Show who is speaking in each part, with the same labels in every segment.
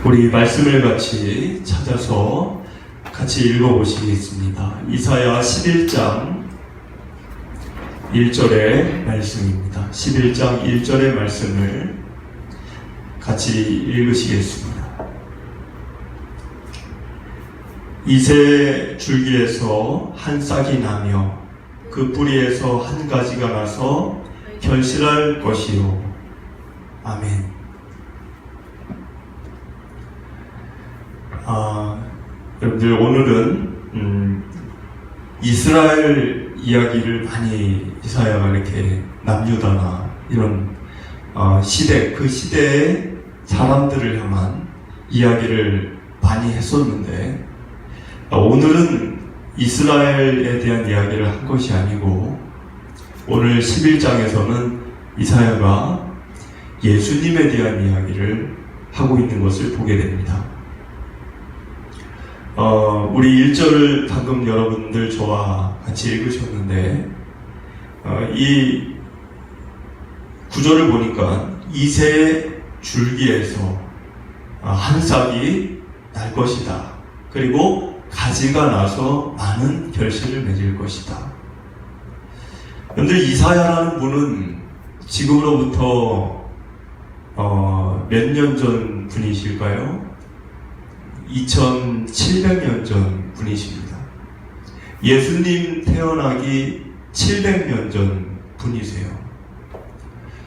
Speaker 1: 우리 말씀을 같이 찾아서 같이 읽어보시겠습니다. 이사야 11장 1절의 말씀입니다. 11장 1절의 말씀을 같이 읽으시겠습니다. 이새 줄기에서 한 싹이 나며 그 뿌리에서 한 가지가 나서 결실할 것이요. 아멘. 여러분들, 오늘은 이스라엘 이야기를 많이 이사야가 이렇게 남유다나 이런 시대, 그 시대의 사람들을 향한 이야기를 많이 했었는데, 오늘은 이스라엘에 대한 이야기를 한 것이 아니고, 오늘 11장에서는 이사야가 예수님에 대한 이야기를 하고 있는 것을 보게 됩니다. 우리 1절을 방금 여러분들 저와 같이 읽으셨는데, 이 구절을 보니까 이새 줄기에서 한 싹이 날 것이다. 그리고 가지가 나서 많은 결실을 맺을 것이다. 그런데 이사야라는 분은 지금으로부터 몇 년 전 분이실까요? 2700년 전 분이십니다. 예수님 태어나기 700년 전 분이세요.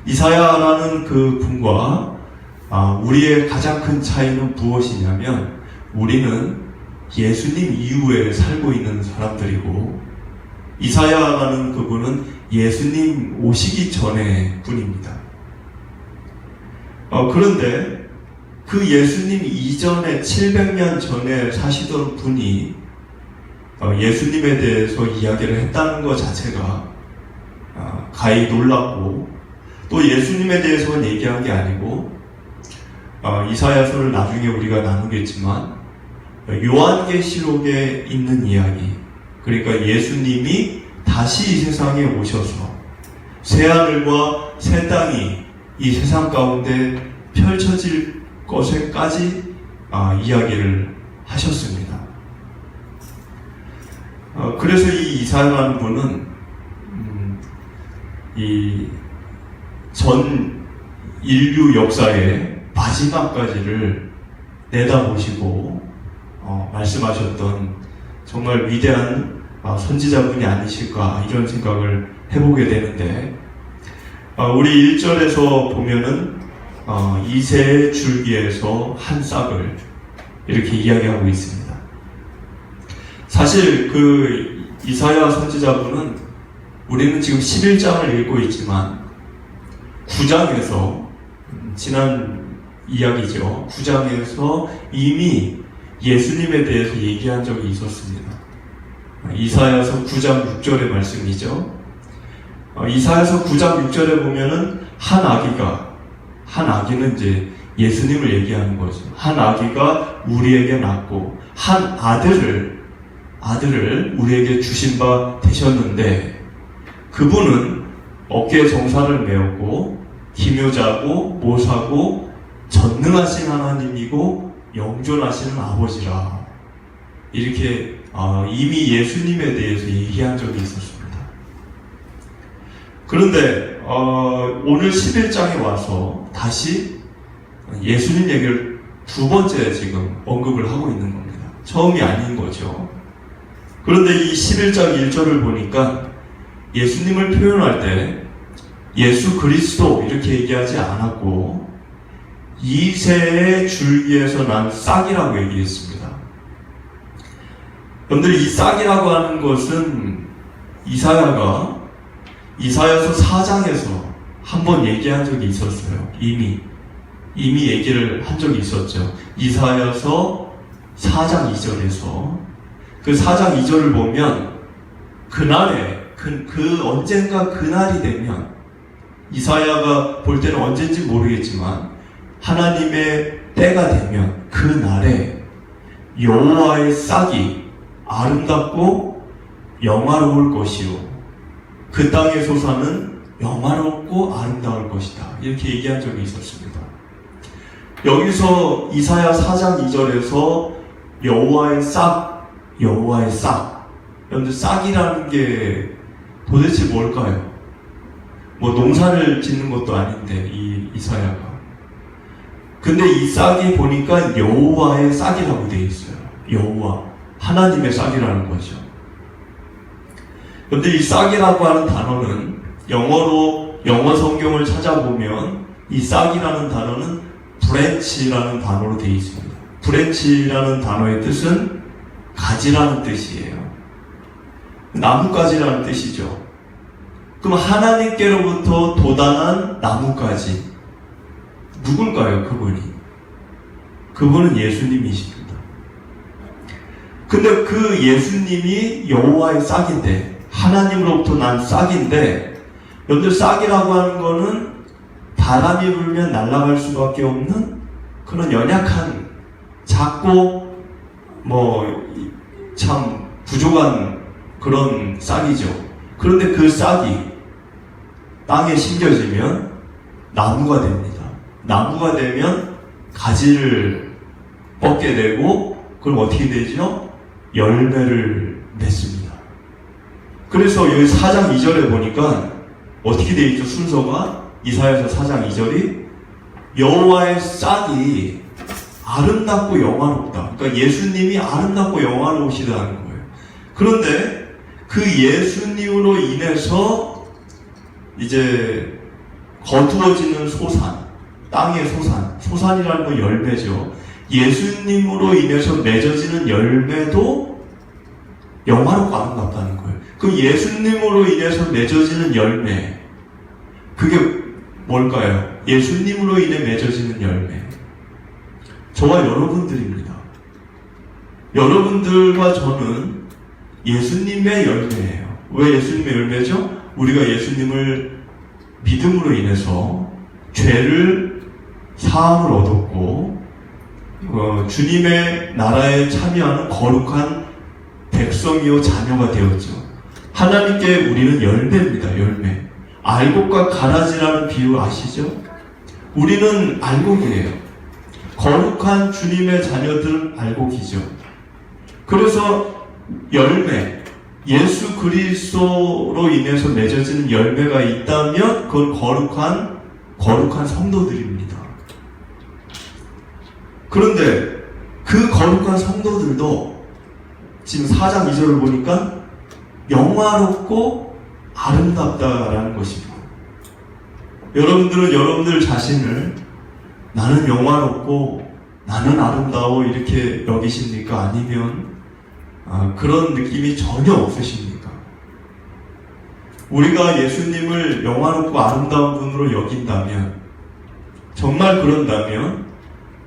Speaker 1: 이사야라는 그 분과 우리의 가장 큰 차이는 무엇이냐면, 우리는 예수님 이후에 살고 있는 사람들이고, 이사야라는 그분은 예수님 오시기 전의 분입니다. 그런데 그 예수님 이전에 700년 전에 사시던 분이 예수님에 대해서 이야기를 했다는 것 자체가 가히 놀랍고, 또 예수님에 대해서는 얘기한 게 아니고, 이사야서를 나중에 우리가 나누겠지만 요한계시록에 있는 이야기, 그러니까 예수님이 다시 이 세상에 오셔서 새하늘과 새 땅이 이 세상 가운데 펼쳐질 것에까지 이야기를 하셨습니다. 그래서 이 이사야라는 분은 이 전 인류 역사의 마지막까지를 내다보시고 말씀하셨던 정말 위대한 선지자분이 아니실까, 이런 생각을 해보게 되는데, 우리 1절에서 보면은 이새 줄기에서 한 싹을 이렇게 이야기하고 있습니다. 사실 그 이사야 선지자분은, 우리는 지금 11장을 읽고 있지만 9장에서, 지난 이야기죠, 9장에서 이미 예수님에 대해서 얘기한 적이 있었습니다. 이사야서 9장 6절의 말씀이죠. 이사야서 9장 6절에 보면은 한 아기는 이제 예수님을 얘기하는 거죠. 한 아기가 우리에게 낳고 한 아들을 우리에게 주신 바 되셨는데, 그분은 어깨에 정사를 메었고 기묘자고 모사고 전능하신 하나님이고 영존하시는 아버지라, 이렇게 이미 예수님에 대해서 얘기한 적이 있었습니다. 그런데 오늘 11장에 와서 다시 예수님 얘기를 두 번째 지금 언급을 하고 있는 겁니다. 처음이 아닌 거죠. 그런데 이 11장 1절을 보니까 예수님을 표현할 때 예수 그리스도 이렇게 얘기하지 않았고, 이새의 줄기에서 난 싹이라고 얘기했습니다. 여러분들, 이 싹이라고 하는 것은 이사야가 이사야서 4장에서 한번 얘기한 적이 있었어요. 이미 얘기를 한 적이 있었죠. 이사야서 4장 2절에서 그 4장 2절을 보면, 그날에 언젠가 그날이 되면, 이사야가 볼 때는 언젠지 모르겠지만 하나님의 때가 되면 그날에 여호와의 싹이 아름답고 영화로울 것이요, 그 땅의 소사는 영화롭고 아름다울 것이다, 이렇게 얘기한 적이 있었습니다. 여기서 이사야 4장 2절에서 여호와의 싹, 여호와의 싹. 여러분들 싹이라는 게 도대체 뭘까요? 뭐 농사를 짓는 것도 아닌데 이 이사야가. 근데 이 싹이 보니까 여호와의 싹이라고 되어 있어요. 여호와, 하나님의 싹이라는 거죠. 근데 이 싹이라고 하는 단어는 영어로 영어 성경을 찾아보면 이 싹이라는 단어는 브랜치라는 단어로 되어 있습니다. 브랜치라는 단어의 뜻은 가지라는 뜻이에요. 나뭇가지라는 뜻이죠. 그럼 하나님께로부터 돋아난 나뭇가지 누굴까요? 그분은 예수님이십니다. 근데 그 예수님이 여호와의 싹인데, 하나님으로부터 난 싹인데, 여러분들 싹이라고 하는 거는 바람이 불면 날아갈 수밖에 없는 그런 연약한, 작고 참 부족한 그런 싹이죠. 그런데 그 싹이 땅에 심겨지면 나무가 됩니다. 나무가 되면 가지를 뻗게 되고, 그럼 어떻게 되죠? 열매를 맺습니다. 그래서 여기 4장 2절에 보니까 어떻게 되어 있죠? 순서가 이사야서 4장 2절이 여호와의 싹이 아름답고 영화롭다. 그러니까 예수님이 아름답고 영화로우시다는 거예요. 그런데 그 예수님으로 인해서 이제 거두어지는 소산, 땅의 소산이라는 건 열매죠. 예수님으로 인해서 맺어지는 열매도 영화롭고 아름답다는 거예요. 그 예수님으로 인해서 맺어지는 열매, 그게 뭘까요? 예수님으로 인해 맺어지는 열매. 저와 여러분들입니다. 여러분들과 저는 예수님의 열매예요. 왜 예수님의 열매죠? 우리가 예수님을 믿음으로 인해서 죄를 사함을 얻었고, 주님의 나라에 참여하는 거룩한 백성이요 자녀가 되었죠. 하나님께 우리는 열매입니다. 열매. 알곡과 가라지라는 비유 아시죠? 우리는 알곡이에요. 거룩한 주님의 자녀들은 알곡이죠. 그래서 열매, 예수 그리스도로 인해서 맺어지는 열매가 있다면 그건 거룩한 성도들입니다. 그런데 그 거룩한 성도들도 지금 4장 2절을 보니까 영화롭고 아름답다라는 것입니다. 여러분들은 여러분들 자신을 나는 영화롭고 나는 아름다워 이렇게 여기십니까? 아니면 그런 느낌이 전혀 없으십니까? 우리가 예수님을 영화롭고 아름다운 분으로 여긴다면, 정말 그런다면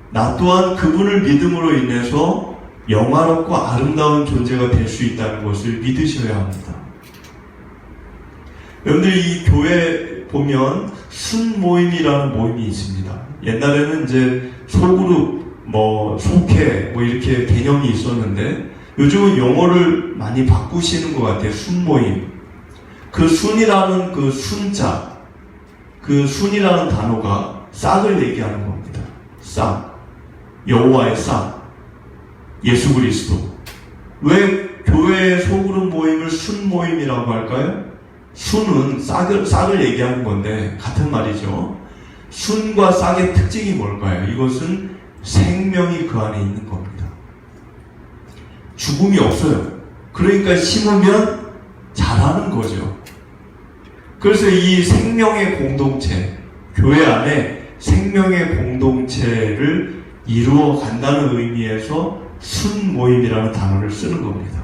Speaker 1: 나 또한 그분을 믿음으로 인해서 영화롭고 아름다운 존재가 될 수 있다는 것을 믿으셔야 합니다. 여러분들 이 교회 보면 순모임이라는 모임이 있습니다. 옛날에는 이제 소그룹, 속회 이렇게 개념이 있었는데 요즘은 용어를 많이 바꾸시는 것 같아요. 순모임. 그 순이라는 그 순자, 그 순이라는 단어가 싹을 얘기하는 겁니다. 싹. 여호와의 싹. 예수 그리스도. 왜 교회의 소그룹 모임을 순모임이라고 할까요? 순은 싹을 얘기하는 건데 같은 말이죠. 순과 싹의 특징이 뭘까요? 이것은 생명이 그 안에 있는 겁니다. 죽음이 없어요. 그러니까 심으면 자라는 거죠. 그래서 이 생명의 공동체, 교회 안에 생명의 공동체를 이루어 간다는 의미에서 순모임이라는 단어를 쓰는 겁니다.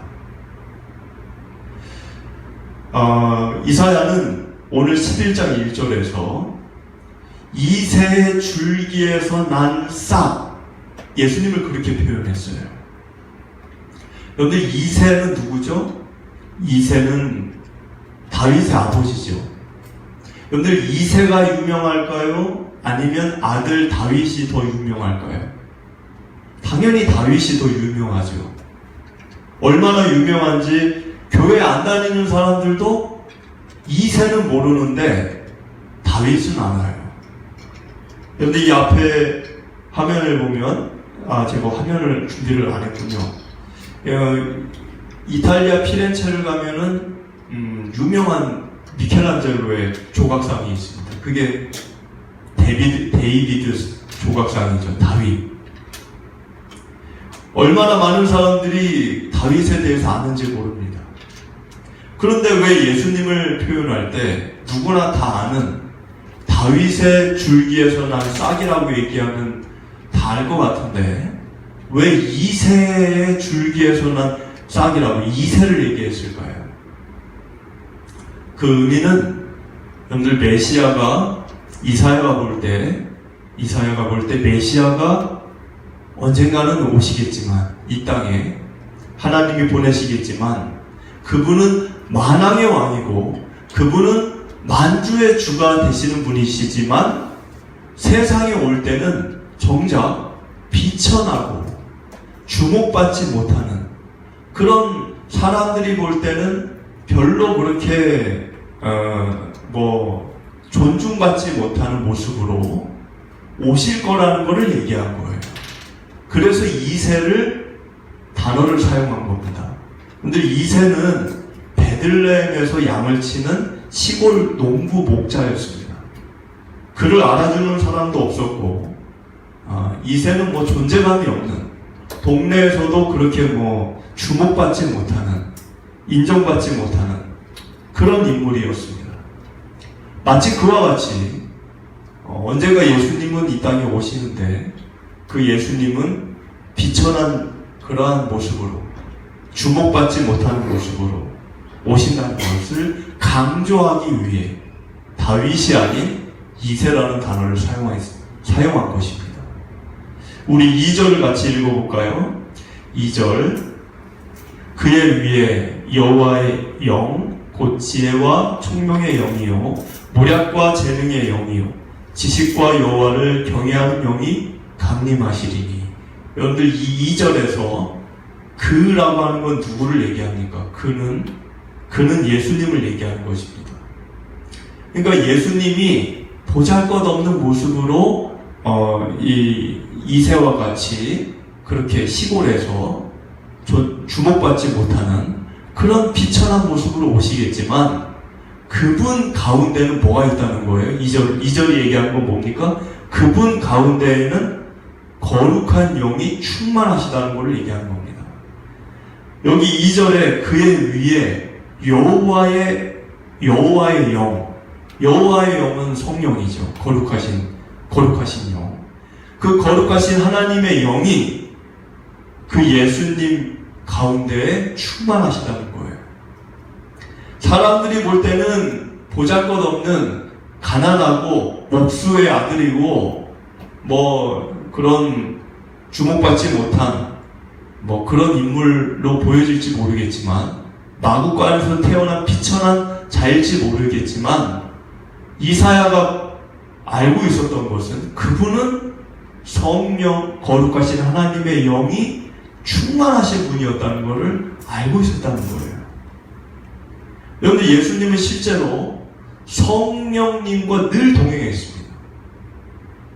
Speaker 1: 이사야는 오늘 11장 1절에서 이새의 줄기에서 난 싹, 예수님을 그렇게 표현했어요. 그런데 이새는 누구죠? 이새는 다윗의 아버지죠. 여러분들 이새가 유명할까요? 아니면 아들 다윗이 더 유명할까요? 당연히 다윗이 더 유명하죠. 얼마나 유명한지 교회 안 다니는 사람들도 이새는 모르는데 다윗은 알아요. 그런데 이 앞에 화면을 보면, 제가 화면을 준비를 안 했군요. 이탈리아 피렌체를 가면은, 유명한 미켈란젤로의 조각상이 있습니다. 그게 데이비드 조각상이죠. 다윗. 얼마나 많은 사람들이 다윗에 대해서 아는지 모릅니다. 그런데 왜 예수님을 표현할 때 누구나 다 아는 다윗의 줄기에서 난 싹이라고 얘기하면 다 알 것 같은데 왜 이새의 줄기에서 난 싹이라고 이새를 얘기했을까요? 그 의미는 여러분들 이사야가 볼 때 메시아가 언젠가는 오시겠지만 이 땅에 하나님이 보내시겠지만 그분은 만왕의 왕이고 그분은 만주의 주가 되시는 분이시지만 세상에 올 때는 정작 비천하고 주목받지 못하는 그런 사람들이 볼 때는 별로 그렇게 존중받지 못하는 모습으로 오실 거라는 것을 얘기한 거예요. 그래서 이새를 단어를 사용한 겁니다. 근데 이새는 베들레헴에서 양을 치는 시골 농부 목자였습니다. 그를 알아주는 사람도 없었고, 이새는 존재감이 없는, 동네에서도 그렇게 주목받지 못하는, 인정받지 못하는 그런 인물이었습니다. 마치 그와 같이 언젠가 예수님은 이 땅에 오시는데 그 예수님은 비천한 그러한 모습으로 주목받지 못하는 모습으로 오신다는 것을 강조하기 위해 다윗이 아닌 이새라는 단어를 사용한 것입니다. 우리 2절을 같이 읽어볼까요? 2절 그의 위에 여호와의 영 곧 지혜와 총명의 영이요 모략과 재능의 영이요 지식과 여호와를 경외하는 영이 강림하시리니. 여러분들 이 2절에서 그라고 하는 건 누구를 얘기합니까? 그는 예수님을 얘기하는 것입니다. 그러니까 예수님이 보잘것없는 모습으로 이 이새와 같이 그렇게 시골에서 주목받지 못하는 그런 비천한 모습으로 오시겠지만 그분 가운데는 뭐가 있다는 거예요? 2절이 얘기하는 건 뭡니까? 그분 가운데에는 거룩한 영이 충만하시다는 걸 얘기하는 겁니다. 여기 2절에 그의 위에 여호와의 영은 성령이죠. 거룩하신 영. 그 거룩하신 하나님의 영이 그 예수님 가운데에 충만하시다는 거예요. 사람들이 볼 때는 보잘것없는 가난하고 목수의 아들이고 그런 주목받지 못한 그런 인물로 보여질지 모르겠지만 마구간에서 태어난 비천한 자일지 모르겠지만 이사야가 알고 있었던 것은 그분은 성령 거룩하신 하나님의 영이 충만하신 분이었다는 것을 알고 있었다는 거예요. 여러분들 예수님은 실제로 성령님과 늘 동행했습니다.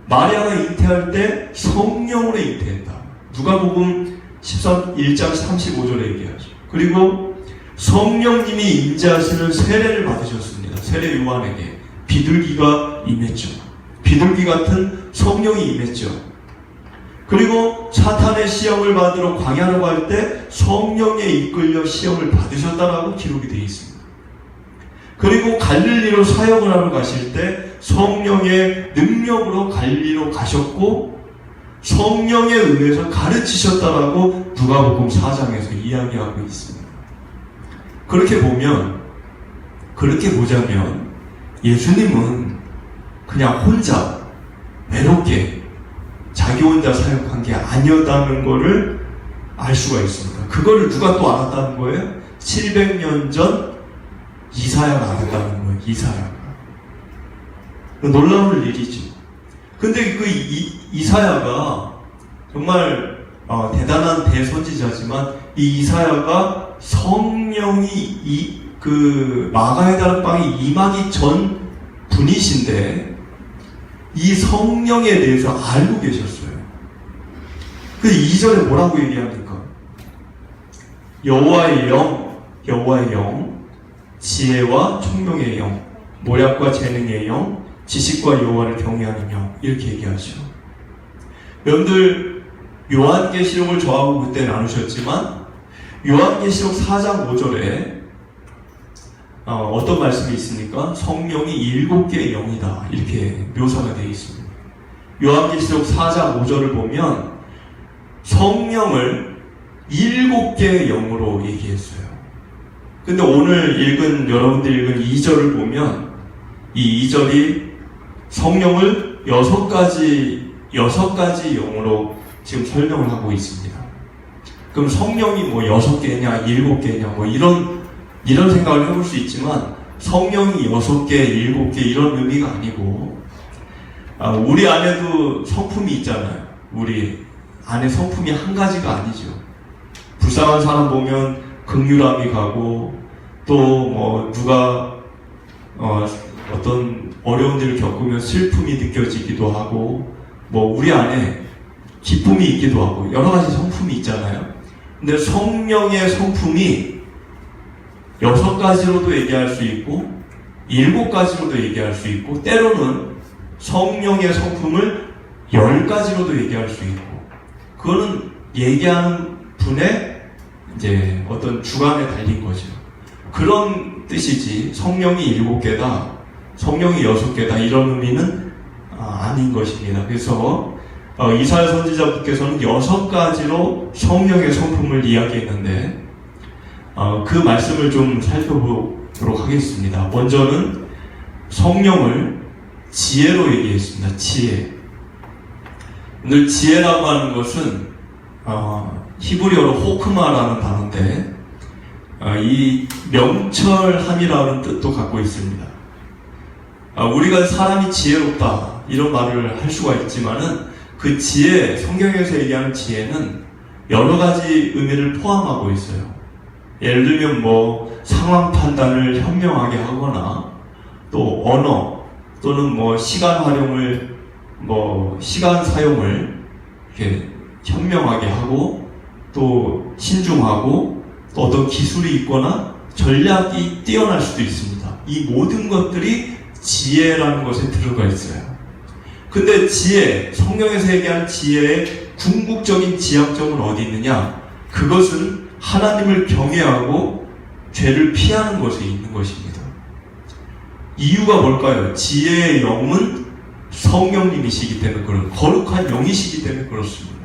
Speaker 1: 마리아가 잉태할 때 성령으로 잉태했다. 누가복음 1장 35절에 얘기하죠. 그리고 성령님이 임재하시는 세례를 받으셨습니다. 세례 요한에게 비둘기가 임했죠. 비둘기 같은 성령이 임했죠. 그리고 사탄의 시험을 받으러 광야로 갈 때 성령에 이끌려 시험을 받으셨다라고 기록이 되어 있습니다. 그리고 갈릴리로 사역을 하러 가실 때 성령의 능력으로 갈릴리로 가셨고 성령에 의해서 가르치셨다라고 누가복음 4장에서 이야기하고 있습니다. 그렇게 보자면 예수님은 그냥 혼자 외롭게 자기 혼자 사역한 게 아니었다는 것을 알 수가 있습니다. 그거를 누가 또 알았다는 거예요? 700년 전 이사야가 알았다는 거예요. 이사야가. 놀라운 일이죠. 근데 그 이사야가 정말 대단한 대선지자지만 이 이사야가 성령이 마가의 다락방에 임하기 전 분이신데 이 성령에 대해서 알고 계셨어요. 그 2절에 뭐라고 얘기합니까? 여호와의 영, 지혜와 총명의 영, 모략과 재능의 영, 지식과 여호와를 경외하는 영, 이렇게 얘기하죠. 여러분들 요한계시록을 저하고 그때 나누셨지만 요한계시록 4장 5절에 어떤 말씀이 있습니까? 성령이 7개의 영이다, 이렇게 묘사가 되어 있습니다. 요한계시록 4장 5절을 보면 성령을 7개의 영으로 얘기했어요. 근데 오늘 여러분들 읽은 2절을 보면 이 2절이 성령을 6가지 영으로 지금 설명을 하고 있습니다. 그럼 성령이 뭐 6개냐, 7개냐, 뭐 이런 생각을 해볼 수 있지만 성령이 6개, 7개 이런 의미가 아니고, 우리 안에도 성품이 있잖아요. 우리 안에 성품이 한 가지가 아니죠. 불쌍한 사람 보면 긍휼함이 가고, 또 뭐 누가 어떤 어려운 일을 겪으면 슬픔이 느껴지기도 하고, 뭐 우리 안에 기쁨이 있기도 하고 여러 가지 성품이 있잖아요. 근데 성령의 성품이 6가지로도 얘기할 수 있고 7가지로도 얘기할 수 있고, 때로는 성령의 성품을 10가지로도 얘기할 수 있고, 그거는 얘기하는 분의 이제 어떤 주관에 달린 거죠. 그런 뜻이지 성령이 7개다, 성령이 6개다 이런 의미는 아닌 것입니다. 그래서 이사야 선지자분께서는 6가지로 성령의 성품을 이야기했는데, 그 말씀을 좀 살펴보도록 하겠습니다. 먼저는 성령을 지혜로 얘기했습니다. 지혜. 오늘 지혜라고 하는 것은 히브리어로 호크마라는 단어인데, 이 명철함이라는 뜻도 갖고 있습니다. 우리가 사람이 지혜롭다 이런 말을 할 수가 있지만은 그 지혜, 성경에서 얘기하는 지혜는 여러 가지 의미를 포함하고 있어요. 예를 들면 뭐 상황 판단을 현명하게 하거나, 또 언어 또는 뭐 시간 활용을, 뭐 시간 사용을 이렇게 현명하게 하고, 또 신중하고, 또 어떤 기술이 있거나 전략이 뛰어날 수도 있습니다. 이 모든 것들이 지혜라는 것에 들어가 있어요. 근데 지혜, 성경에서 얘기하는 지혜의 궁극적인 지향점은 어디 있느냐? 그것은 하나님을 경외하고 죄를 피하는 것에 있는 것입니다. 이유가 뭘까요? 지혜의 영은 성령님이시기 때문에 그런, 거룩한 영이시기 때문에 그렇습니다.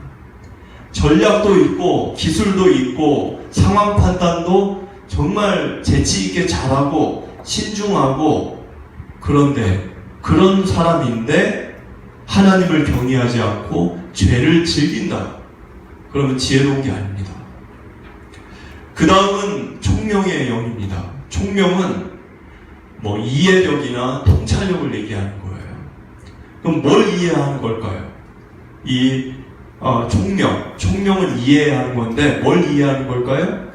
Speaker 1: 전략도 있고 기술도 있고 상황 판단도 정말 재치 있게 잘하고 신중하고, 그런데 그런 사람인데 하나님을 경외하지 않고 죄를 즐긴다. 그러면 지혜로운 게 아닙니다. 그 다음은 총명의 영입니다. 총명은 뭐 이해력이나 통찰력을 얘기하는 거예요. 그럼 뭘 이해하는 걸까요? 이 총명은 이해하는 건데 뭘 이해하는 걸까요?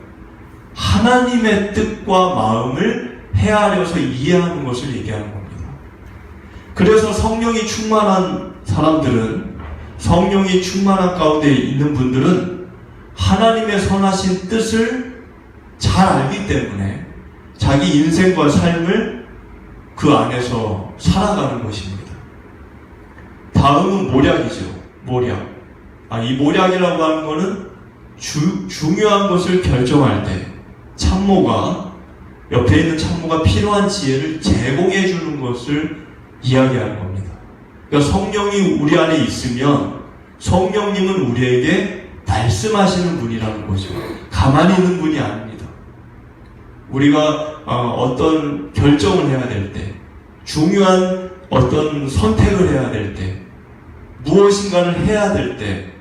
Speaker 1: 하나님의 뜻과 마음을 헤아려서 이해하는 것을 얘기하는 겁니다. 그래서 성령이 충만한 사람들은, 성령이 충만한 가운데 있는 분들은 하나님의 선하신 뜻을 잘 알기 때문에 자기 인생과 삶을 그 안에서 살아가는 것입니다. 다음은 모략이죠. 모략. 이 모략이라고 하는 것은 중요한 것을 결정할 때 참모가, 옆에 있는 참모가 필요한 지혜를 제공해 주는 것을 이야기하는 겁니다. 그러니까 성령이 우리 안에 있으면 성령님은 우리에게 말씀하시는 분이라는 거죠. 가만히 있는 분이 아닙니다. 우리가 어떤 결정을 해야 될 때, 중요한 어떤 선택을 해야 될 때, 무엇인가를 해야 될 때,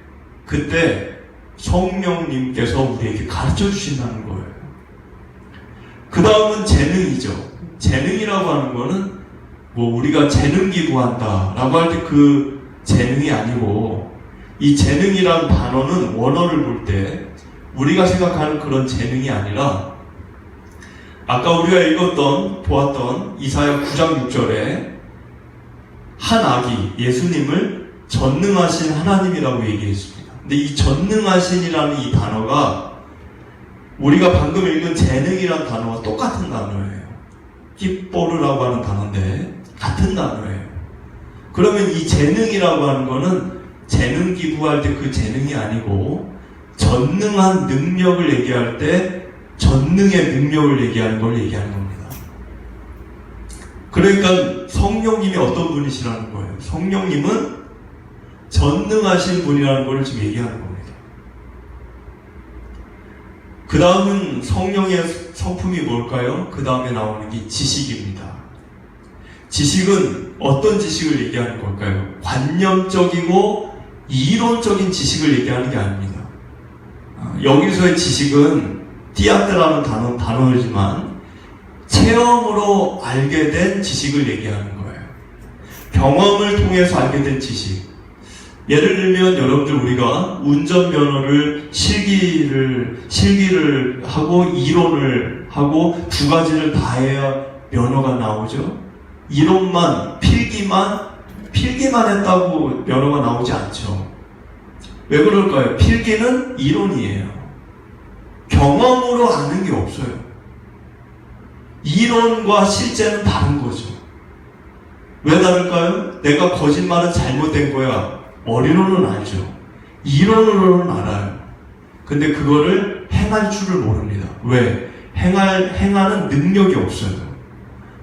Speaker 1: 그때 성령님께서 우리에게 가르쳐 주신다는 거예요. 그 다음은 재능이죠. 재능이라고 하는 거는 뭐 우리가 재능 기부한다 라고 할 때 그 재능이 아니고, 이 재능이라는 단어는 원어를 볼 때 우리가 생각하는 그런 재능이 아니라, 아까 우리가 보았던 이사야 9장 6절에 한 아기, 예수님을 전능하신 하나님이라고 얘기했습니다. 근데 이 전능하신이라는 이 단어가 우리가 방금 읽은 재능이라는 단어와 똑같은 단어예요. 기뽀르라고 하는 단어인데 같은 단어예요. 그러면 이 재능이라고 하는 거는 재능 기부할 때 그 재능이 아니고 전능한 능력을 얘기할 때 전능의 능력을 얘기하는 걸 얘기하는 겁니다. 그러니까 성령님이 어떤 분이시라는 거예요. 성령님은 전능하신 분이라는 걸 지금 얘기하는 겁니다. 그 다음은 성령의 성품이 뭘까요? 그 다음에 나오는 게 지식입니다. 지식은 어떤 지식을 얘기하는 걸까요? 관념적이고 이론적인 지식을 얘기하는 게 아닙니다. 여기서의 지식은 띠아떼라는 단어이지만 체험으로 알게 된 지식을 얘기하는 거예요. 경험을 통해서 알게 된 지식. 예를 들면 여러분들 우리가 운전면허를 실기를 하고 이론을 하고 두 가지를 다 해야 면허가 나오죠. 이론만 필기만 했다고 면허가 나오지 않죠. 왜 그럴까요? 필기는 이론이에요. 경험으로 아는 게 없어요. 이론과 실제는 다른 거죠. 왜 다를까요? 내가 거짓말은 잘못된 거야. 머리로는 알죠. 이론으로는 알아요. 근데 그거를 행할 줄을 모릅니다. 왜? 행하는 능력이 없어요.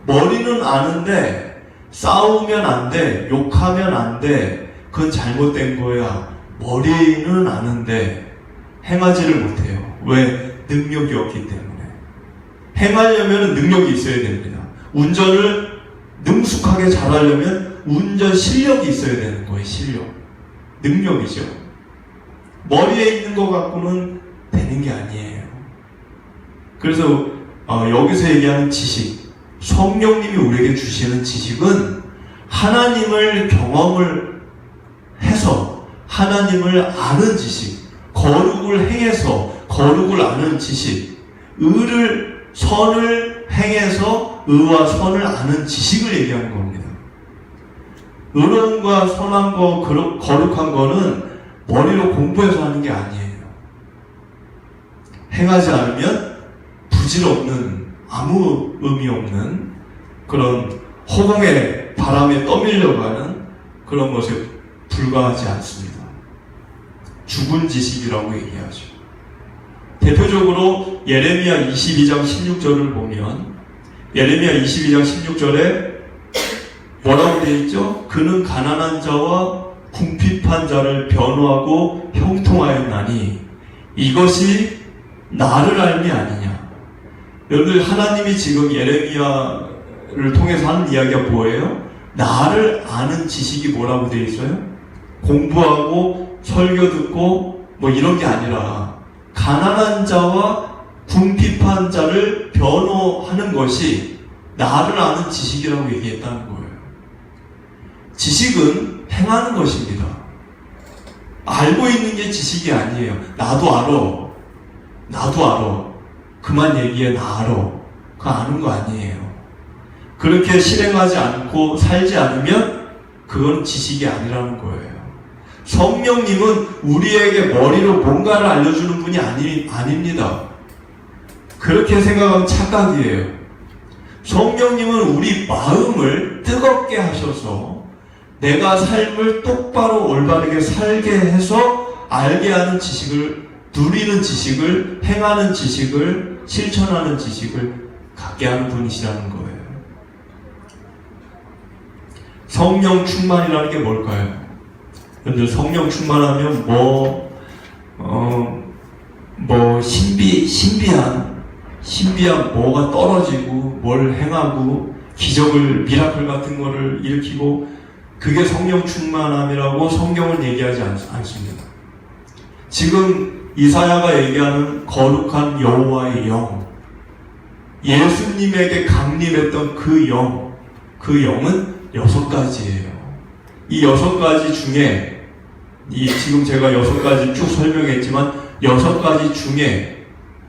Speaker 1: 머리는 아는데 싸우면 안 돼, 욕하면 안 돼, 그건 잘못된 거야. 머리는 아는데 행하지를 못해요. 왜? 능력이 없기 때문에. 행하려면 능력이 있어야 됩니다. 운전을 능숙하게 잘하려면 운전 실력이 있어야 되는 거예요. 실력. 능력이죠. 머리에 있는 것 갖고는 되는 게 아니에요. 그래서 여기서 얘기하는 지식, 성령님이 우리에게 주시는 지식은 하나님을 경험을 해서 하나님을 아는 지식, 거룩을 행해서 거룩을 아는 지식, 선을 행해서 의와 선을 아는 지식을 얘기하는 겁니다. 의로움과 선한 거, 거룩한 거는 머리로 공부해서 하는 게 아니에요. 행하지 않으면 부질없는, 아무 의미 없는 그런 허공의 바람에 떠밀려가는 그런 것에 불과하지 않습니다. 죽은 지식이라고 얘기하죠. 대표적으로 예레미야 22장 16절을 보면 예레미야 22장 16절에 뭐라고 되어 있죠? 그는 가난한 자와 궁핍한 자를 변호하고 형통하였나니 이것이 나를 알미 아니냐. 여러분들 하나님이 지금 예레미야를 통해서 하는 이야기가 뭐예요? 나를 아는 지식이 뭐라고 되어 있어요? 공부하고 설교 듣고 뭐 이런 게 아니라 가난한 자와 궁핍한 자를 변호하는 것이 나를 아는 지식이라고 얘기했다는 거예요. 지식은 행하는 것입니다. 알고 있는 게 지식이 아니에요. 나도 알아. 그만 얘기해. 나 알아. 그거 아는 거 아니에요. 그렇게 실행하지 않고 살지 않으면 그건 지식이 아니라는 거예요. 성령님은 우리에게 머리로 뭔가를 알려주는 분이 아닙니다. 그렇게 생각하면 착각이에요. 성령님은 우리 마음을 뜨겁게 하셔서 내가 삶을 똑바로 올바르게 살게 해서 알게 하는 지식을, 누리는 지식을, 행하는 지식을, 실천하는 지식을 갖게 하는 분이시라는 거예요. 성령 충만이라는 게 뭘까요? 여러분들 성령 충만하면 신비한 뭐가 떨어지고 뭘 행하고 기적을, 미라클 같은 거를 일으키고 그게 성령 충만함이라고 성경은 얘기하지 않습니다. 지금 이사야가 얘기하는 거룩한 여호와의 영, 예수님에게 강림했던 그 영은 6가지예요. 이 6가지 중에 지금 제가 6가지 쭉 설명했지만 6가지 중에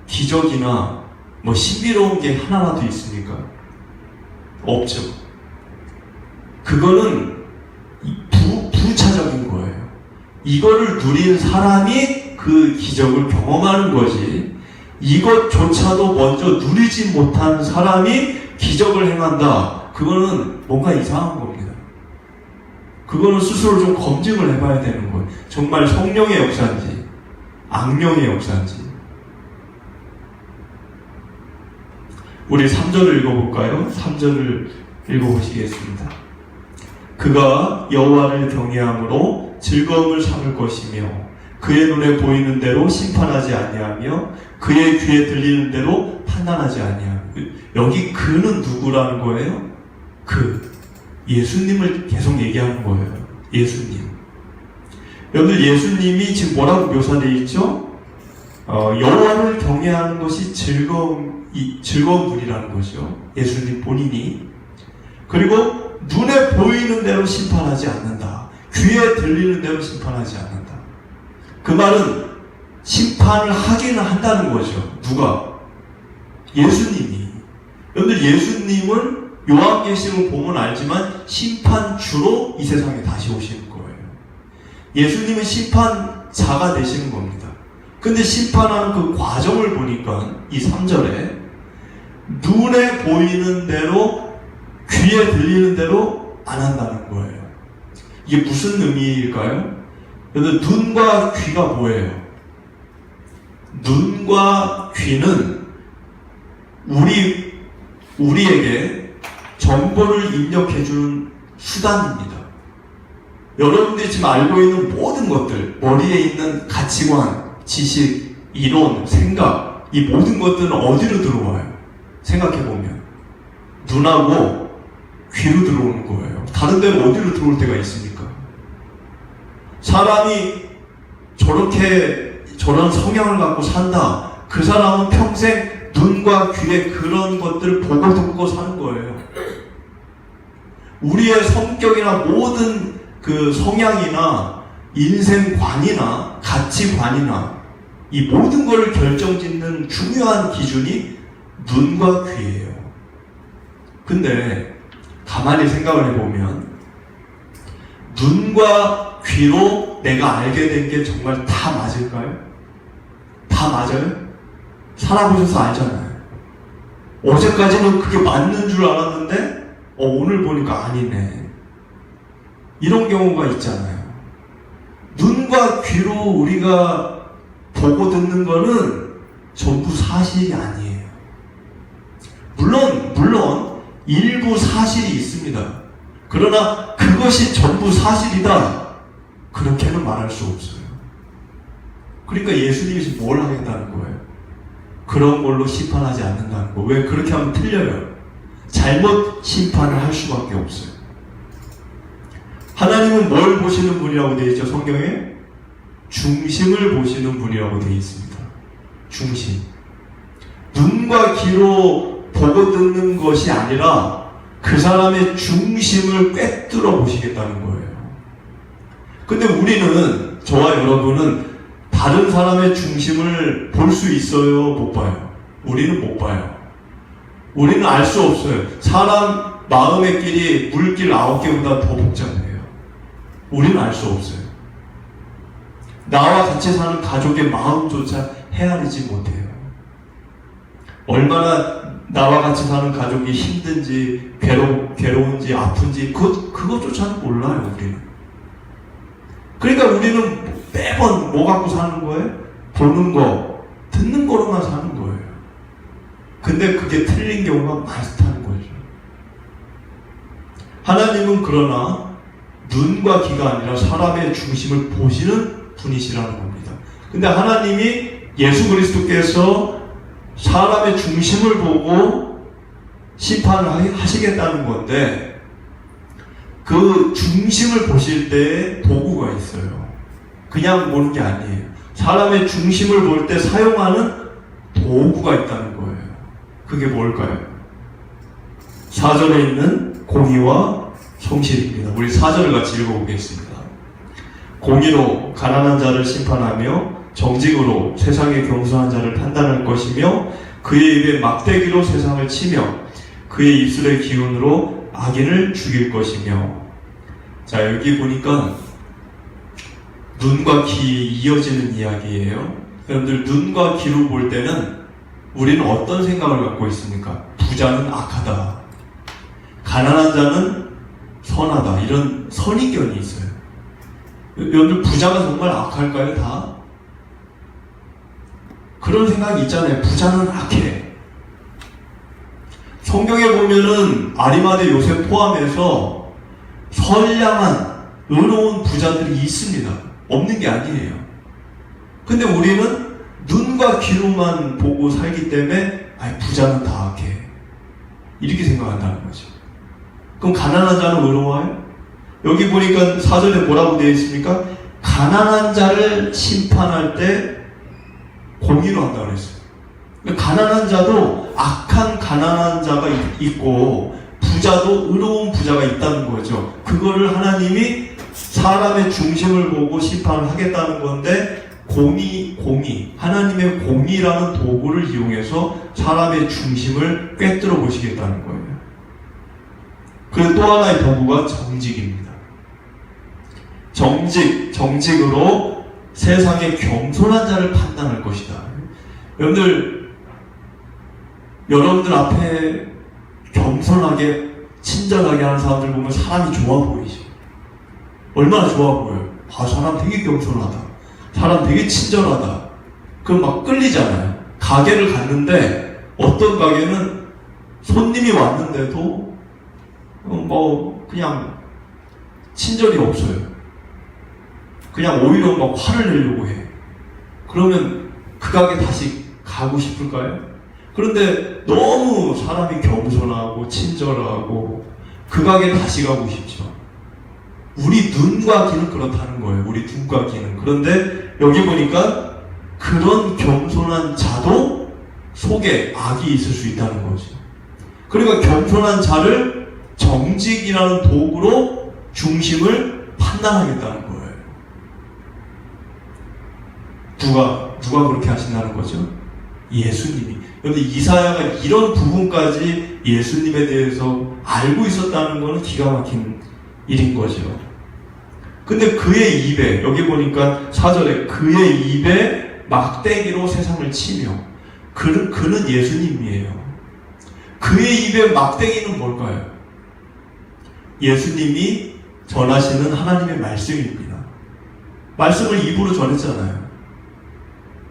Speaker 1: 기적이나 신비로운 게 하나라도 있습니까? 없죠. 그거는 부차적인 거예요. 이거를 누린 사람이 그 기적을 경험하는 거지, 이것조차도 먼저 누리지 못한 사람이 기적을 행한다, 그거는 뭔가 이상한 겁니다. 그거는 스스로 좀 검증을 해봐야 되는 거예요. 정말 성령의 역사인지 악령의 역사인지. 우리 3절을 읽어볼까요? 3절을 읽어보시겠습니다. 그가 여호와를 경외함으로 즐거움을 삼을 것이며 그의 눈에 보이는 대로 심판하지 아니하며 그의 귀에 들리는 대로 판단하지 아니하며. 여기 그는 누구라는 거예요? 예수님을 계속 얘기하는 거예요. 예수님. 여러분들, 예수님이 지금 뭐라고 묘사되어 있죠? 여호와를 경외하는 것이 즐거운 분이라는 거죠. 예수님 본인이. 그리고 눈에 보이는 대로 심판하지 않는다. 귀에 들리는 대로 심판하지 않는다. 그 말은 심판을 하기는 한다는 거죠. 누가? 예수님이. 여러분들, 예수님은 요한계시록 보면 알지만 심판주로 이 세상에 다시 오시는 거예요. 예수님은 심판자가 되시는 겁니다. 근데 심판하는 그 과정을 보니까 이 3절에 눈에 보이는 대로 귀에 들리는 대로 안 한다는 거예요. 이게 무슨 의미일까요? 여러분, 눈과 귀가 뭐예요? 눈과 귀는 우리에게 정보를 입력해주는 수단입니다. 여러분들이 지금 알고 있는 모든 것들, 머리에 있는 가치관, 지식, 이론, 생각, 이 모든 것들은 어디로 들어와요? 생각해보면 눈하고 귀로 들어오는 거예요. 다른 데는 어디로 들어올 때가 있습니까? 사람이 저런 성향을 갖고 산다, 그 사람은 평생 눈과 귀에 그런 것들을 보고 듣고 사는 거예요. 우리의 성격이나 모든 그 성향이나 인생관이나 가치관이나 이 모든 것을 결정짓는 중요한 기준이 눈과 귀예요. 근데 가만히 생각을 해보면 눈과 귀로 내가 알게 된 게 정말 다 맞을까요? 다 맞아요? 살아보셔서 알잖아요. 어제까지는 그게 맞는 줄 알았는데 오늘 보니까 아니네. 이런 경우가 있잖아요. 눈과 귀로 우리가 보고 듣는 거는 전부 사실이 아니에요. 물론 일부 사실이 있습니다. 그러나 그것이 전부 사실이다, 그렇게는 말할 수 없어요. 그러니까 예수님이 뭘 하겠다는 거예요? 그런 걸로 심판하지 않는다는 거. 왜? 그렇게 하면 틀려요. 잘못 심판을 할 수밖에 없어요. 하나님은 뭘 보시는 분이라고 되어 있죠? 성경에 중심을 보시는 분이라고 되어 있습니다. 중심. 눈과 귀로 보고 듣는 것이 아니라 그 사람의 중심을 꿰뚫어 보시겠다는 거예요. 근데 우리는, 저와 여러분은 다른 사람의 중심을 볼 수 있어요? 못 봐요? 우리는 못 봐요. 우리는 알 수 없어요. 사람 마음의 길이 물길 9개보다 더 복잡해요. 우리는 알 수 없어요. 나와 같이 사는 가족의 마음조차 헤아리지 못해요. 얼마나 나와 같이 사는 가족이 힘든지, 괴로운지, 아픈지, 그것조차는 몰라요, 우리는. 그러니까 우리는 매번 뭐 갖고 사는 거예요? 보는 거, 듣는 거로만 사는 거예요. 근데 그게 틀린 경우가 많다는 거죠. 하나님은 그러나 눈과 귀가 아니라 사람의 중심을 보시는 분이시라는 겁니다. 근데 하나님이 예수 그리스도께서 사람의 중심을 보고 심판을 하시겠다는 건데, 그 중심을 보실 때 도구가 있어요. 그냥 보는 게 아니에요. 사람의 중심을 볼 때 사용하는 도구가 있다는 거예요. 그게 뭘까요? 4절에 있는 공의와 성실입니다. 우리 4절을 같이 읽어보겠습니다. 공의로 가난한 자를 심판하며 정직으로 세상의 겸손한 자를 판단할 것이며 그의 입에 막대기로 세상을 치며 그의 입술의 기운으로 악인을 죽일 것이며. 자, 여기 보니까 눈과 귀 이어지는 이야기예요. 여러분들, 눈과 귀로 볼 때는 우리는 어떤 생각을 갖고 있습니까? 부자는 악하다, 가난한 자는 선하다, 이런 선입견이 있어요. 여러분들, 부자가 정말 악할까요? 다? 그런 생각이 있잖아요. 부자는 악해. 성경에 보면은 아리마대 요셉 포함해서 선량한 의로운 부자들이 있습니다. 없는 게 아니에요. 근데 우리는 눈과 귀로만 보고 살기 때문에 부자는 다 악해, 이렇게 생각한다는 거죠. 그럼 가난한 자는 의로워요? 여기 보니까 4절에 뭐라고 되어 있습니까? 가난한 자를 심판할 때 공의로 한다고 그랬어요. 가난한 자도 악한 가난한 자가 있고 부자도 의로운 부자가 있다는 거죠. 그거를 하나님이 사람의 중심을 보고 심판을 하겠다는 건데, 공의, 하나님의 공의라는 도구를 이용해서 사람의 중심을 꿰뚫어 보시겠다는 거예요. 그리고 또 하나의 도구가 정직입니다. 정직으로 세상의 겸손한 자를 판단할 것이다. 여러분들 앞에 겸손하게 친절하게 하는 사람들 보면 사람이 좋아 보이죠. 얼마나 좋아 보여요. 사람 되게 겸손하다, 사람 되게 친절하다. 그럼 막 끌리잖아요. 가게를 갔는데 어떤 가게는 손님이 왔는데도 그냥 친절이 없어요. 그냥 오히려 막 화를 내려고 해. 그러면 그 가게 다시 가고 싶을까요? 그런데 너무 사람이 겸손하고 친절하고 그 가게 다시 가고 싶죠. 우리 눈과 귀는 그렇다는 거예요. 우리 눈과 귀는. 그런데 여기 보니까 그런 겸손한 자도 속에 악이 있을 수 있다는 거죠. 그러니까 겸손한 자를 정직이라는 도구로 중심을 판단하겠다는 거예요. 누가 그렇게 하신다는 거죠? 예수님이. 그런데 이사야가 이런 부분까지 예수님에 대해서 알고 있었다는 것은 기가 막힌 일인 거죠. 근데 그의 입에, 여기 보니까 4절에 그의 입에 막대기로 세상을 치며, 그는 예수님이에요. 그의 입에 막대기는 뭘까요? 예수님이 전하시는 하나님의 말씀입니다. 말씀을 입으로 전했잖아요.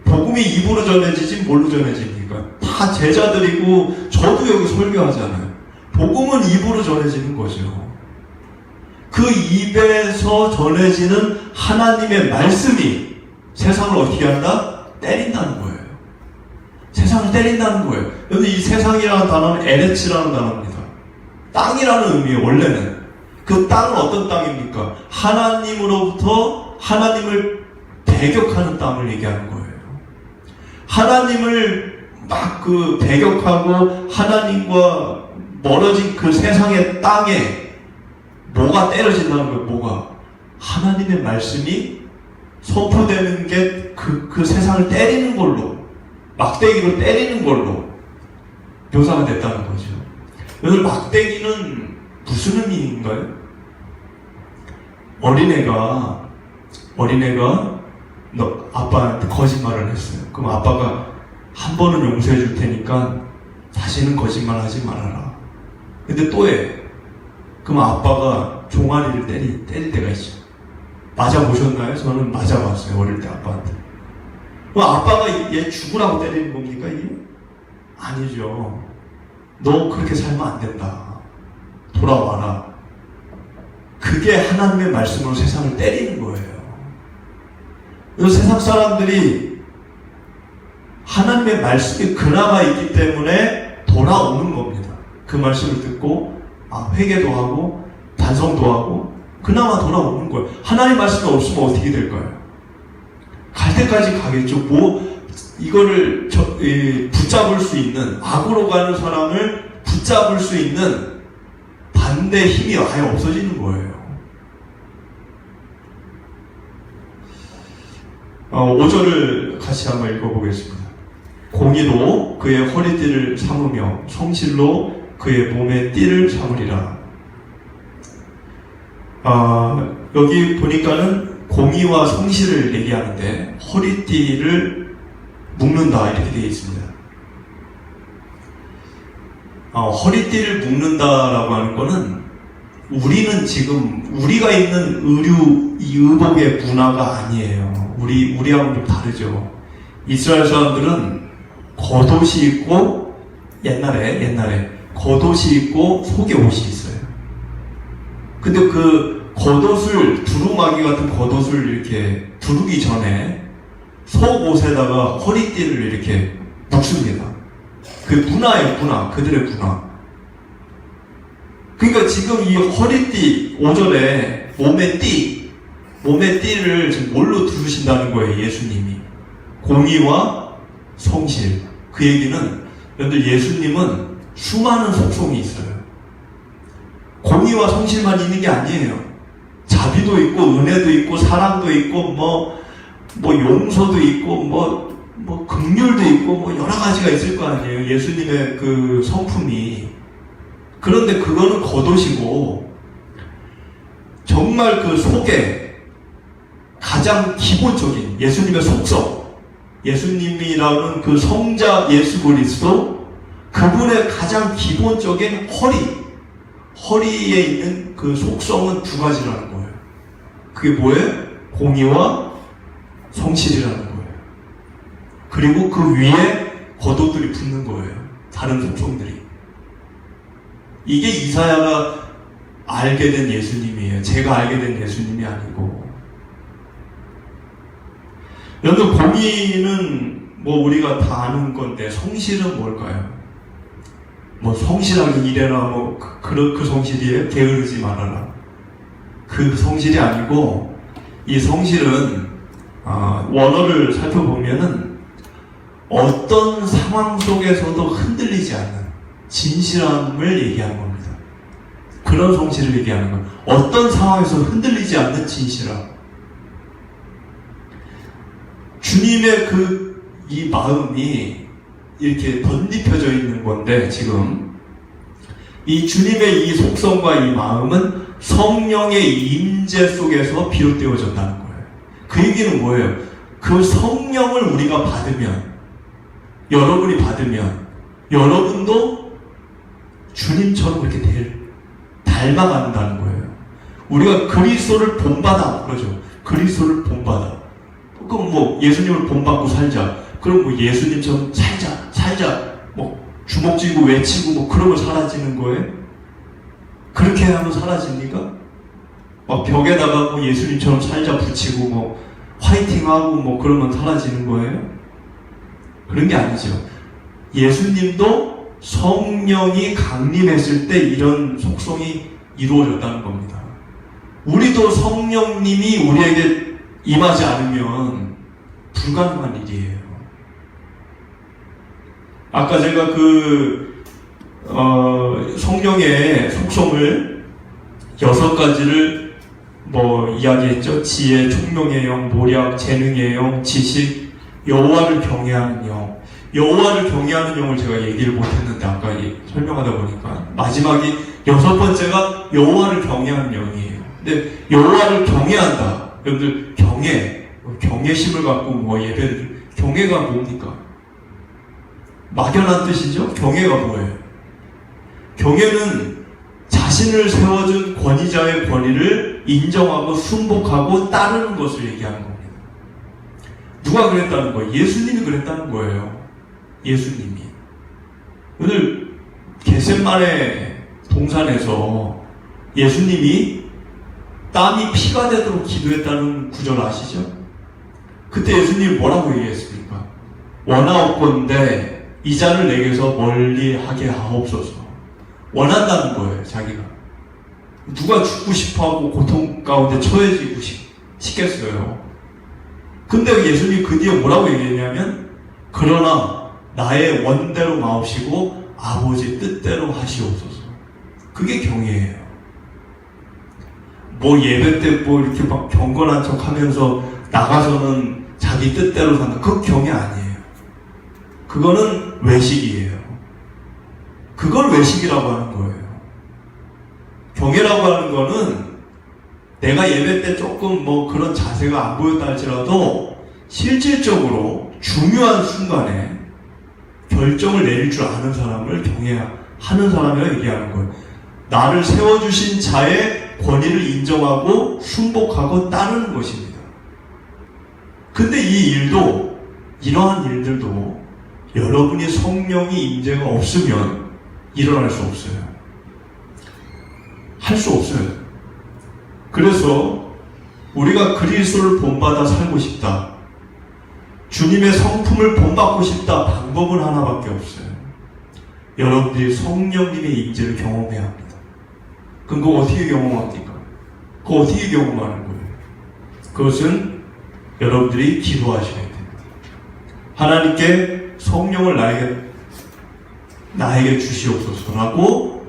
Speaker 1: 복음이 입으로 전해지지 뭘로 전해집니까? 다 제자들이고 저도 여기 설교하잖아요. 복음은 입으로 전해지는 거죠. 그 입에서 전해지는 하나님의 말씀이 세상을 어떻게 한다? 때린다는 거예요. 세상을 때린다는 거예요. 그런데 이 세상이라는 단어는 에레츠라는 단어입니다. 땅이라는 의미예요. 원래는. 그 땅은 어떤 땅입니까? 하나님으로부터 하나님을 배격하는 땅을 얘기하는 거예요. 하나님을 막 배격하고 하나님과 멀어진 그 세상의 땅에 뭐가 때려진다는 거예요. 뭐가? 하나님의 말씀이 선포되는 게 그 세상을 때리는 걸로, 막대기로 때리는 걸로 묘사가 됐다는 거죠. 오늘 막대기는 무슨 의미인가요? 어린애가 너 아빠한테 거짓말을 했어요. 그럼 아빠가 한 번은 용서해 줄 테니까 다시는 거짓말 하지 말아라. 근데 또 해. 그럼 아빠가 종아리를 때릴 때가 있죠. 맞아보셨나요? 저는 맞아봤어요. 어릴 때 아빠한테. 그럼 아빠가 얘 죽으라고 때리는 겁니까 이게? 아니죠. 너 그렇게 살면 안 된다. 돌아와라. 그게 하나님의 말씀으로 세상을 때리는 거예요. 그래서 세상 사람들이 하나님의 말씀이 그나마 있기 때문에 돌아오는 겁니다. 그 말씀을 듣고 회개도 하고 반성도 하고 그나마 돌아오는 거예요. 하나님 말씀이 없으면 어떻게 될까요? 갈 때까지 가겠죠. 이거를 붙잡을 수 있는, 악으로 가는 사람을 붙잡을 수 있는 반대 힘이 아예 없어지는 거예요. 5절을 같이 한번 읽어보겠습니다. 공의로 그의 허리띠를 삼으며 성실로 그의 몸의 띠를 삼으리라. 여기 보니까는 공의와 성실을 얘기하는데 허리띠를 묶는다 이렇게 되어 있습니다. 허리띠를 묶는다라고 하는 거는 우리는 지금 우리가 입는 이 의복의 문화가 아니에요. 우리하고는 좀 다르죠. 이스라엘 사람들은 겉옷이 있고 옛날에 겉옷이 있고 속에 옷이 있어요. 근데 그 겉옷을 두루마기 같은 겉옷을 이렇게 두르기 전에 속옷에다가 허리띠를 이렇게 묶습니다. 그 문화예요, 문화. 그들의 문화. 그러니까 지금 이 허리띠, 오절에 몸의 띠를 지금 뭘로 두르신다는 거예요, 예수님이. 공의와 성실. 그 얘기는, 여러분들 예수님은 수많은 속성이 있어요. 공의와 성실만 있는 게 아니에요. 자비도 있고, 은혜도 있고, 사랑도 있고, 뭐 용서도 있고, 긍휼도 있고, 여러 가지가 있을 거 아니에요. 예수님의 그 성품이. 그런데 그거는 겉옷이고, 정말 그 속에 가장 기본적인 예수님의 속성, 예수님이라는 그 성자 예수 그리스도, 그분의 가장 기본적인 허리에 있는 그 속성은 두 가지라는 거예요. 그게 뭐예요? 공의와 성실이라는 거예요. 그리고 그 위에 겉옷들이 붙는 거예요. 다른 속성들이. 이게 이사야가 알게 된 예수님이에요. 제가 알게 된 예수님이 아니고. 여러분, 공의는 우리가 다 아는 건데 성실은 뭘까요? 성실하게 일해라, 그 성실이에요? 게으르지 말아라. 그 성실이 아니고, 이 성실은, 원어를 살펴보면은, 어떤 상황 속에서도 흔들리지 않는 진실함을 얘기하는 겁니다. 그런 성실을 얘기하는 거예요. 어떤 상황에서 흔들리지 않는 진실함. 주님의 이 마음이 이렇게 덧입혀져 있는 건데, 지금 이 주님의 이 속성과 이 마음은 성령의 임재 속에서 비롯되어졌다는 거예요. 그 얘기는 뭐예요? 그 성령을 우리가 받으면, 여러분이 받으면 여러분도 주님처럼 그렇게 닮아간다는 거예요. 우리가 그리스도를 본받아 그러죠. 그리스도를 본받아. 그럼 예수님을 본받고 살자. 그럼 예수님처럼 살자. 주먹 쥐고 외치고 그러면 사라지는 거예요? 그렇게 하면 사라집니까? 벽에다가 예수님처럼 살자 붙이고 화이팅하고 그러면 사라지는 거예요? 그런 게 아니죠. 예수님도 성령이 강림했을 때 이런 속성이 이루어졌다는 겁니다. 우리도 성령님이 우리에게 임하지 않으면 불가능한 일이에요. 아까 제가 성령의 속성을 6가지를 이야기했죠. 지혜, 총명의 영, 모략, 재능의 영, 지식, 여호와를 경외하는 영. 여호와를 경외하는 영을 제가 얘기를 못했는데 아까 설명하다 보니까 마지막이 6번째가 여호와를 경외하는 영이에요. 근데 여호와를 경외한다. 여러분들 경외심을 갖고 예배를 경외가 뭡니까? 막연한 뜻이죠? 경외가 뭐예요? 경외는 자신을 세워준 권위자의 권위를 인정하고 순복하고 따르는 것을 얘기하는 겁니다. 누가 그랬다는 거예요? 예수님이 그랬다는 거예요. 예수님이. 오늘 겟세마네 동산에서 예수님이 땀이 피가 되도록 기도했다는 구절 아시죠? 그때 예수님이 뭐라고 얘기했습니까? 원하옵건대 이 잔을 내게서 멀리하게 하옵소서. 원한다는 거예요, 자기가. 누가 죽고 싶어하고 고통 가운데 처해지고 싶겠어요. 근데 예수님이 그 뒤에 뭐라고 얘기했냐면, 그러나 나의 원대로 마옵시고 아버지 뜻대로 하시옵소서. 그게 경외예요. 예배 때 이렇게 경건한 척 하면서 나가서는 자기 뜻대로 산다. 그건 경외 아니에요. 그거는 외식이에요. 그걸 외식이라고 하는 거예요. 경외라고 하는 거는 내가 예배 때 조금 뭐 그런 자세가 안 보였다 할지라도 실질적으로 중요한 순간에 결정을 내릴 줄 아는 사람을 경외해야 하는 사람이라 얘기하는 거예요. 나를 세워주신 자의 권위를 인정하고 순복하고 따르는 것입니다. 근데 이 일도, 이러한 일들도 여러분이 성령의 임재가 없으면 일어날 수 없어요. 할 수 없어요. 그래서 우리가 그리스도를 본받아 살고 싶다, 주님의 성품을 본받고 싶다, 방법은 하나밖에 없어요. 여러분들이 성령님의 임재를 경험해야 합니다. 그럼 그거 어떻게 경험합니까? 그거 어떻게 경험하는 거예요? 그것은 여러분들이 기도하셔야 됩니다. 하나님께 성령을 나에게 주시옵소서라고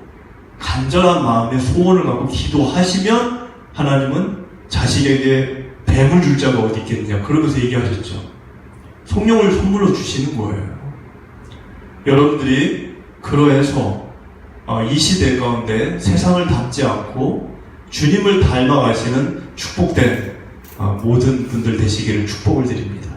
Speaker 1: 간절한 마음의 소원을 갖고 기도하시면 하나님은 자식에게 뱀을 줄 자가 어디 있겠느냐, 그러면서 얘기하셨죠. 성령을 선물로 주시는 거예요. 여러분들이 그러해서 이 시대 가운데 세상을 닮지 않고 주님을 닮아가시는 축복된 모든 분들 되시기를 축복을 드립니다.